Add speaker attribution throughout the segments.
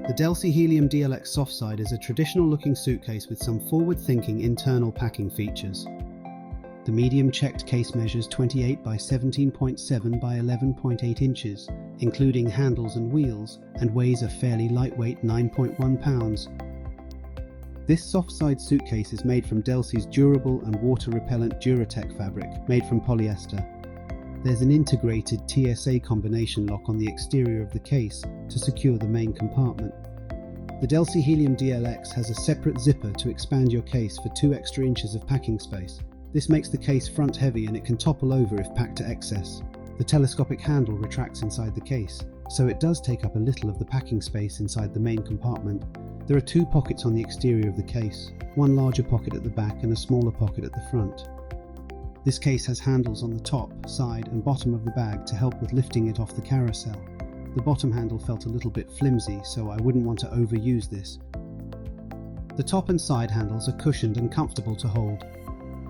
Speaker 1: The Delsey Helium DLX Softside is a traditional-looking suitcase with some forward-thinking internal packing features. The medium-checked case measures 28 by 17.7 by 11.8 inches, including handles and wheels, and weighs a fairly lightweight 9.1 pounds. This Softside suitcase is made from Delsey's durable and water-repellent Duratec fabric, made from polyester. There's an integrated TSA combination lock on the exterior of the case to secure the main compartment. The Delsey Helium DLX has a separate zipper to expand your case for 2 extra inches of packing space. This makes the case front heavy and it can topple over if packed to excess. The telescopic handle retracts inside the case, so it does take up a little of the packing space inside the main compartment. There are 2 pockets on the exterior of the case, one larger pocket at the back and a smaller pocket at the front. This case has handles on the top, side and bottom of the bag to help with lifting it off the carousel. The bottom handle felt a little bit flimsy, so I wouldn't want to overuse this. The top and side handles are cushioned and comfortable to hold.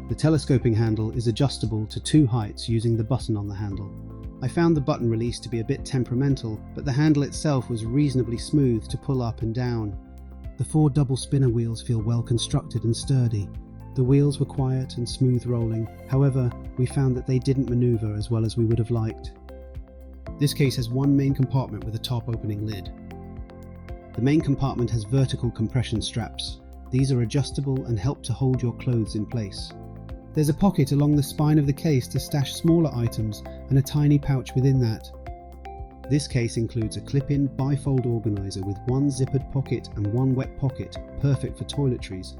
Speaker 1: The telescoping handle is adjustable to 2 heights using the button on the handle. I found the button release to be a bit temperamental, but the handle itself was reasonably smooth to pull up and down. The 4 double spinner wheels feel well constructed and sturdy. The wheels were quiet and smooth rolling, however, we found that they didn't maneuver as well as we would have liked. This case has one main compartment with a top opening lid. The main compartment has vertical compression straps. These are adjustable and help to hold your clothes in place. There's a pocket along the spine of the case to stash smaller items and a tiny pouch within that. This case includes a clip-in bifold organizer with 1 zippered pocket and 1 wet pocket, perfect for toiletries.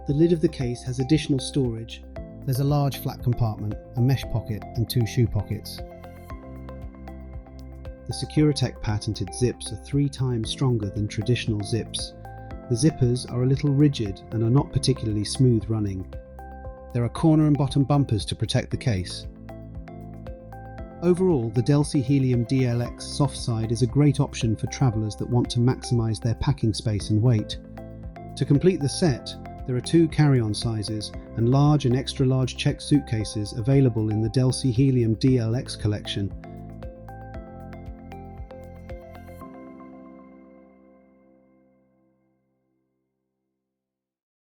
Speaker 1: The lid of the case has additional storage. There's a large flat compartment, a mesh pocket and 2 shoe pockets. The Securitech patented zips are 3 times stronger than traditional zips. The zippers are a little rigid and are not particularly smooth running. There are corner and bottom bumpers to protect the case. Overall, the Delsey Helium DLX Softside is a great option for travellers that want to maximise their packing space and weight. To complete the set, there are 2 carry-on sizes and large and extra large checked suitcases available in the Delsey Helium DLX collection.